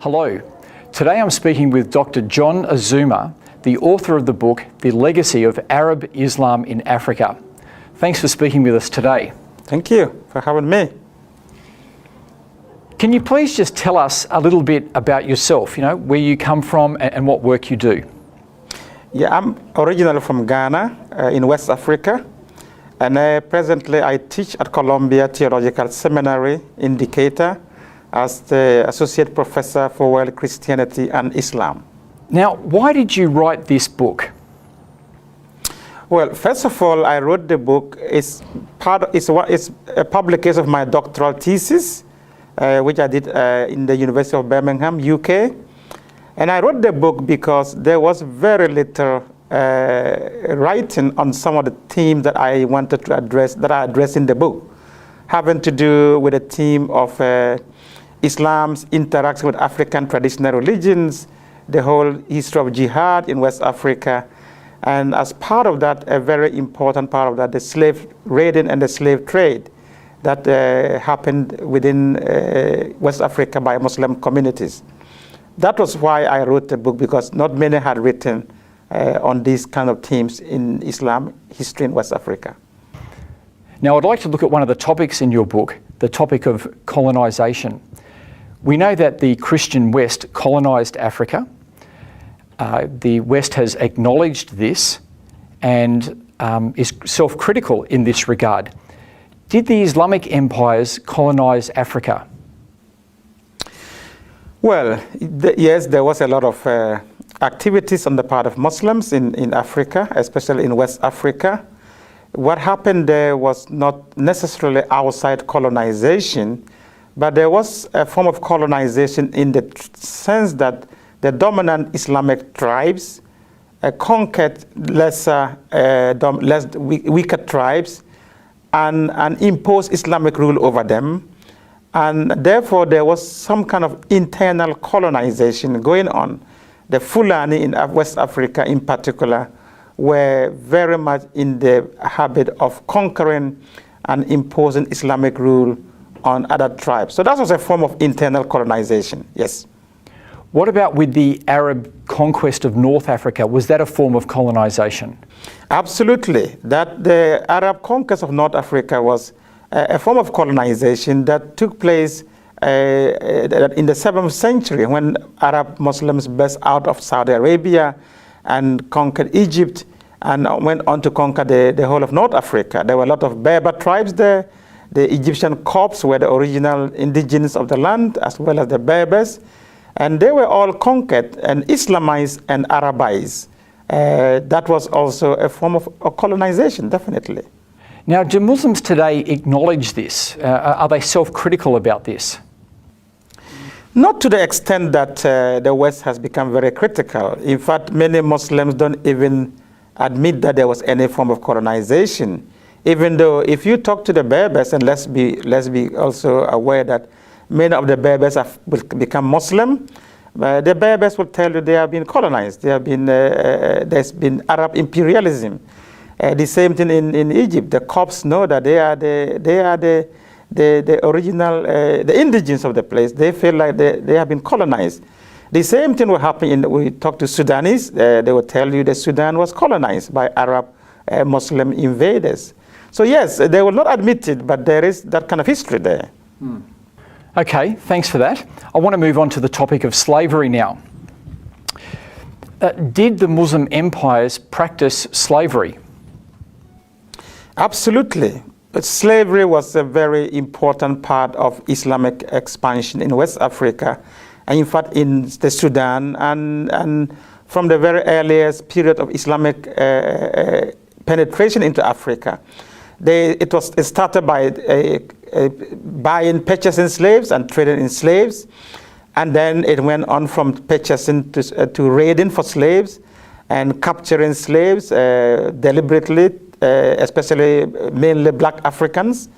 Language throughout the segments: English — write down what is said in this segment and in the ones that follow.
Hello. Today I'm speaking with Dr. John Azumah, the author of the book, The Legacy of Arab Islam in Africa. Thanks for speaking with us today. Thank you for having me. Can you please just tell us a little bit about yourself, where you come from and what work you do? Yeah, I'm originally from Ghana, in West Africa, and presently I teach at Columbia Theological Seminary in Decatur as the Associate Professor for World Christianity and Islam. Now, why did you write this book? Well, first of all, I wrote the book. It's a publication of my doctoral thesis, which I did in the University of Birmingham, UK. And I wrote the book because there was very little writing on some of the themes that I wanted to address, that I addressed in the book, having to do with the theme of Islam's interaction with African traditional religions, the whole history of jihad in West Africa, and as part of that, a very important part of that, the slave raiding and the slave trade that happened within West Africa by Muslim communities. That was why I wrote the book, because not many had written on these kind of themes in Islam history in West Africa. Now, I'd like to look at one of the topics in your book, the topic of colonization. We know that the Christian West colonized Africa. The West has acknowledged this and is self-critical in this regard. Did the Islamic empires colonize Africa? Well, yes, there was a lot of activities on the part of Muslims in Africa, especially in West Africa. What happened there was not necessarily outside colonization, but there was a form of colonization in the sense that the dominant Islamic tribes conquered weaker tribes and imposed Islamic rule over them. And therefore, there was some kind of internal colonization going on. The Fulani in West Africa in particular were very much in the habit of conquering and imposing Islamic rule on other tribes. So that was a form of internal colonization, yes. What about with the Arab conquest of North Africa? Was that a form of colonization? Absolutely. That the Arab conquest of North Africa was a form of colonization that took place in the 7th century when Arab Muslims burst out of Saudi Arabia and conquered Egypt and went on to conquer the whole of North Africa. There were a lot of Berber tribes there. The Egyptian Copts were the original indigenous of the land, as well as the Berbers. And they were all conquered and Islamized and Arabized. That was also a form of colonization, definitely. Now, do Muslims today acknowledge this? Are they self-critical about this? Not to the extent that the West has become very critical. In fact, many Muslims don't even admit that there was any form of colonization. Even though if you talk to the Berbers, and let's be also aware that many of the Berbers have become Muslim, the Berbers will tell you they have been colonized. There's been Arab imperialism. The same thing in Egypt. The Copts know that they are the original, the indigenous of the place. They feel like they have been colonized. The same thing will happen we talk to Sudanese. They will tell you that Sudan was colonized by Arab Muslim invaders. So yes, they will not admit it, but there is that kind of history there. Okay, thanks for that. I want to move on to the topic of slavery now. Did the Muslim empires practice slavery? Absolutely. Slavery was a very important part of Islamic expansion in West Africa, and in fact in the Sudan, and from the very earliest period of Islamic penetration into Africa. It started by buying, purchasing slaves and trading in slaves, and then it went on from purchasing to raiding for slaves and capturing slaves deliberately, especially mainly black Africans,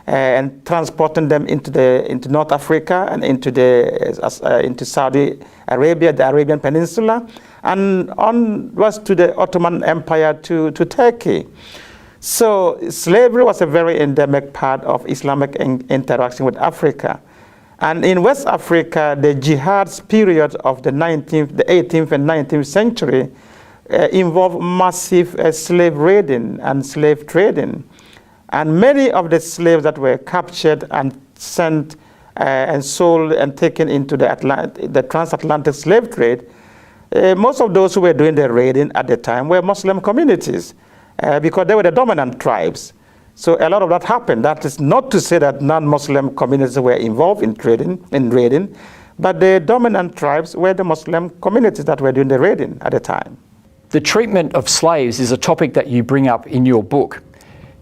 and transporting them into North Africa and into Saudi Arabia, the Arabian Peninsula, and onwards to the Ottoman Empire to Turkey. So slavery was a very endemic part of Islamic interaction with Africa. And in West Africa, the jihad's period of the 18th and 19th century involved massive slave raiding and slave trading. And many of the slaves that were captured and sent and sold and taken into the transatlantic slave trade, most of those who were doing the raiding at the time were Muslim communities because they were the dominant tribes. So a lot of that happened. That is not to say that non-Muslim communities were involved in raiding, but the dominant tribes were the Muslim communities that were doing the raiding at the time. The treatment of slaves is a topic that you bring up in your book.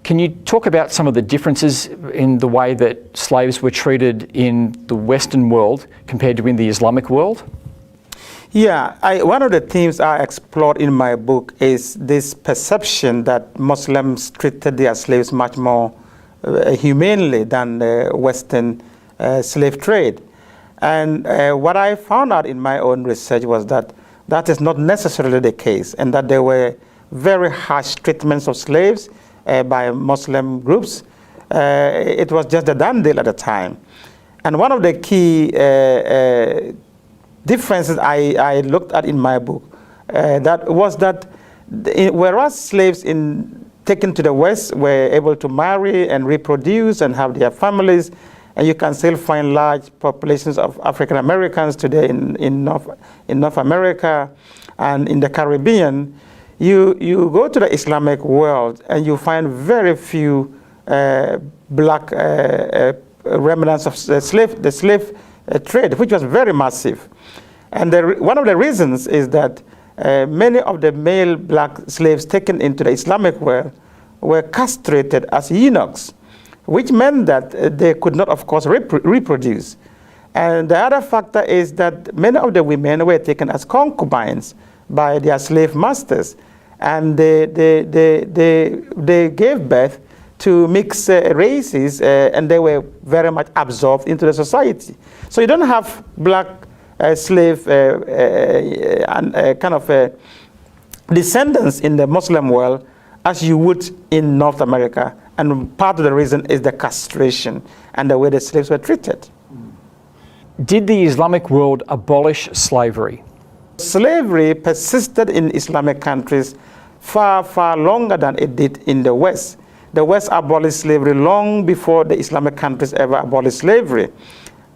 Can you talk about some of the differences in the way that slaves were treated in the Western world compared to in the Islamic world? Yeah, one of the themes I explored in my book is this perception that Muslims treated their slaves much more humanely than the Western slave trade. And what I found out in my own research was that that is not necessarily the case, and that there were very harsh treatments of slaves by Muslim groups. It was just a done deal at the time. And one of the key differences I looked at in my book whereas slaves taken to the West were able to marry and reproduce and have their families, and you can still find large populations of African Americans today in North America and in the Caribbean. You go to the Islamic world and you find very few black remnants of the slave trade, which was very massive. And one of the reasons is that many of the male black slaves taken into the Islamic world were castrated as eunuchs, which meant that they could not, of course, reproduce. And the other factor is that many of the women were taken as concubines by their slave masters, and they gave birth to mixed races, and they were very much absorbed into the society. So you don't have black slave and kind of descendants in the Muslim world as you would in North America, and part of the reason is the castration and the way the slaves were treated. Did the Islamic world abolish slavery? Slavery persisted in Islamic countries far, far longer than it did in the West. The West abolished slavery long before the Islamic countries ever abolished slavery.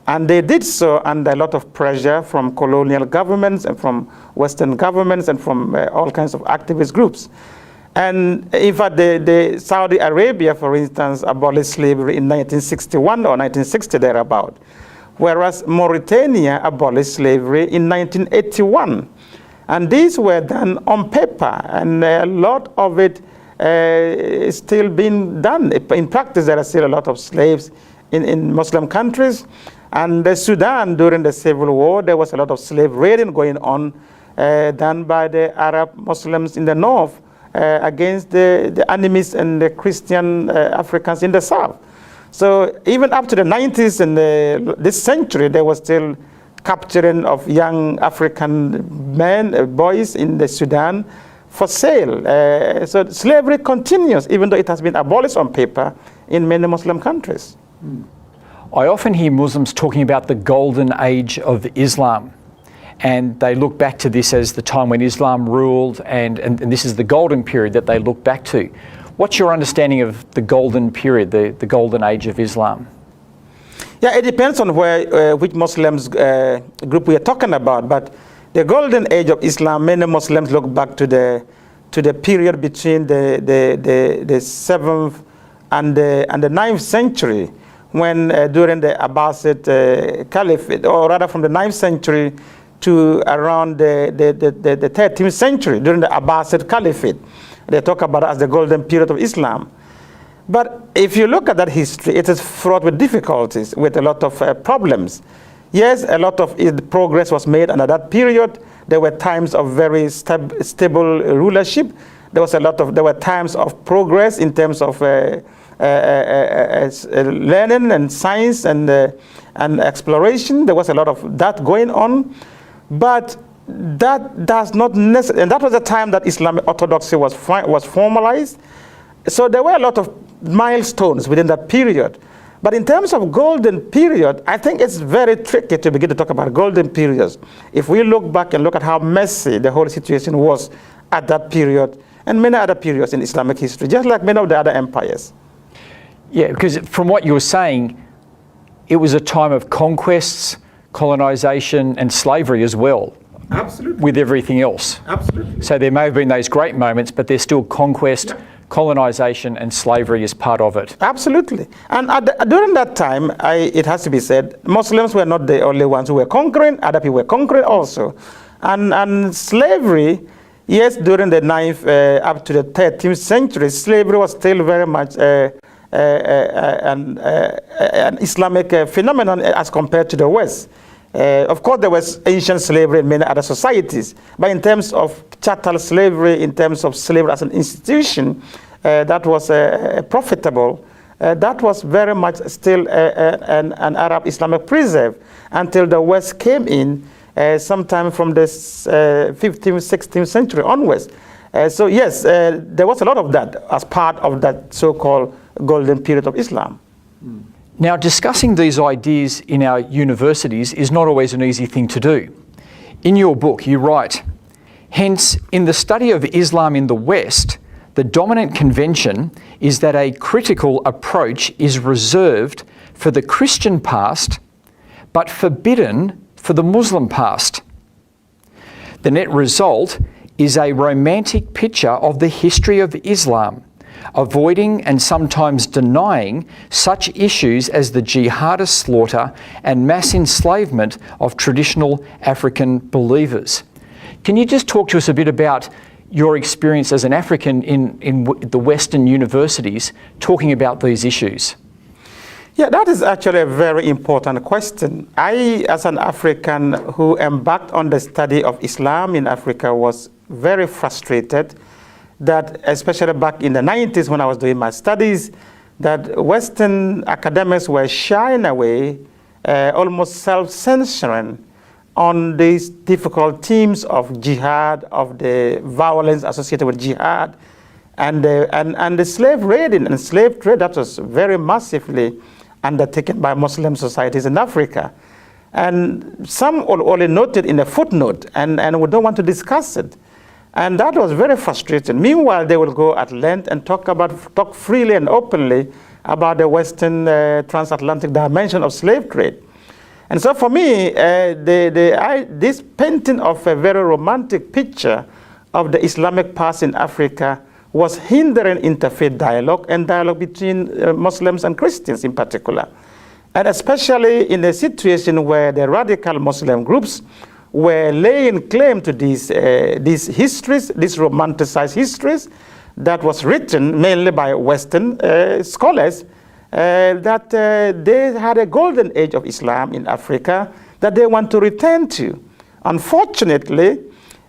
And they did so under a lot of pressure from colonial governments and from Western governments and from all kinds of activist groups. And in fact, the Saudi Arabia, for instance, abolished slavery in 1961 or 1960 thereabout, whereas Mauritania abolished slavery in 1981. And these were done on paper, and a lot of it is still being done. In practice, there are still a lot of slaves in Muslim countries. And Sudan, during the Civil War, there was a lot of slave raiding going on done by the Arab Muslims in the north against the enemies and the Christian Africans in the south. So even up to the 90s and this century, there was still capturing of young African men, boys in the Sudan for sale. So slavery continues, even though it has been abolished on paper in many Muslim countries. I often hear Muslims talking about the golden age of Islam, and they look back to this as the time when Islam ruled, and this is the golden period that they look back to. What's your understanding of the golden period, the golden age of Islam? Yeah, it depends on which Muslims group we are talking about, but the golden age of Islam, many Muslims look back to the period between the 7th and the 9th century, when during the Abbasid Caliphate, or rather from the 9th century to around the 13th century, during the Abbasid Caliphate. They talk about it as the golden period of Islam. But if you look at that history, it is fraught with difficulties, with a lot of problems. Yes, a lot of progress was made under that period. There were times of very stable rulership. There were times of progress in terms of learning and science and exploration. There was a lot of that going on, but that does not necessarily, and that was the time that Islamic orthodoxy was formalized. So there were a lot of milestones within that period, But in terms of golden period, I think it's very tricky to begin to talk about golden periods. If we look back and look at how messy the whole situation was at that period and many other periods in Islamic history, just like many of the other empires. Yeah, because from what you were saying, it was a time of conquests, colonization and slavery as well. Absolutely. With everything else. Absolutely. So there may have been those great moments, but there's still conquest, colonization and slavery is part of it. Absolutely. And during that time, it has to be said, Muslims were not the only ones who were conquering, other people were conquering also. And slavery, yes, during the 9th up to the 13th century, slavery was still very much an Islamic phenomenon as compared to the West. Of course, there was ancient slavery in many other societies, but in terms of chattel slavery, in terms of slavery as an institution, that was profitable. That was very much still an Arab Islamic preserve until the West came in sometime from the 15th, 16th century onwards. So yes, there was a lot of that as part of that so-called golden period of Islam. Now, discussing these ideas in our universities is not always an easy thing to do. In your book, you write, hence, in the study of Islam in the West, the dominant convention is that a critical approach is reserved for the Christian past, but forbidden for the Muslim past. The net result is a romantic picture of the history of Islam, avoiding and sometimes denying such issues as the jihadist slaughter and mass enslavement of traditional African believers. Can you just talk to us a bit about your experience as an African in the Western universities talking about these issues? Yeah, that is actually a very important question. I, as an African who embarked on the study of Islam in Africa, was very frustrated that, especially back in the 90s when I was doing my studies, that Western academics were shying away, almost self-censoring on these difficult themes of jihad, of the violence associated with jihad, and the slave raiding and slave trade that was very massively undertaken by Muslim societies in Africa. And some only noted in a footnote, and we don't want to discuss it. And that was very frustrating. Meanwhile, they will go at length and talk freely and openly about the Western transatlantic dimension of slave trade. And so for me, this painting of a very romantic picture of the Islamic past in Africa was hindering interfaith dialogue and dialogue between Muslims and Christians in particular. And especially in a situation where the radical Muslim groups were laying claim to these histories, these romanticized histories that was written mainly by Western scholars, that they had a golden age of Islam in Africa that they want to return to. Unfortunately,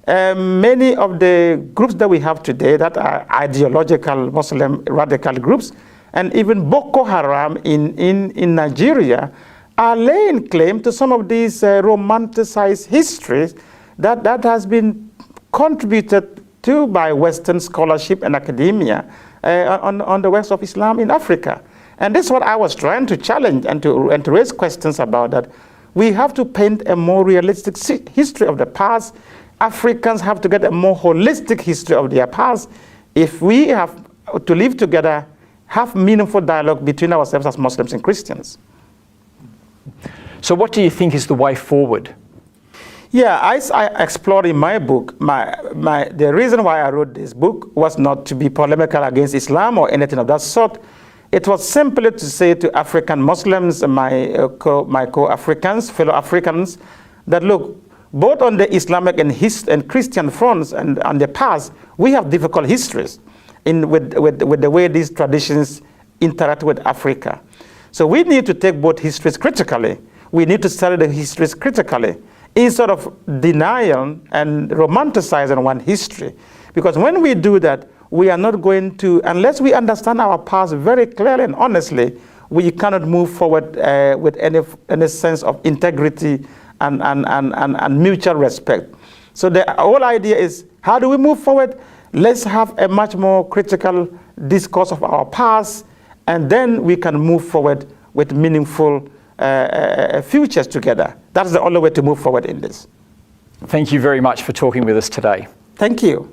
many of the groups that we have today that are ideological Muslim radical groups, and even Boko Haram in Nigeria, are laying claim to some of these romanticized histories that has been contributed to by Western scholarship and academia on the West of Islam in Africa. And this is what I was trying to challenge and to raise questions about, that we have to paint a more realistic history of the past. Africans have to get a more holistic history of their past if we have to live together, have meaningful dialogue between ourselves as Muslims and Christians. So what do you think is the way forward? Yeah, as I explored in my book, the reason why I wrote this book was not to be polemical against Islam or anything of that sort. It was simply to say to African Muslims, my co-Africans, fellow Africans, that look, both on the Islamic and Christian fronts and on the past, we have difficult histories with the way these traditions interact with Africa. So we need to take both histories critically. We need to study the histories critically instead of denial and romanticizing one history. Because when we do that, we are not going to, unless we understand our past very clearly and honestly, we cannot move forward with any sense of integrity and mutual respect. So the whole idea is, how do we move forward? Let's have a much more critical discourse of our past, and then we can move forward with meaningful futures together. That's the only way to move forward in this. Thank you very much for talking with us today. Thank you.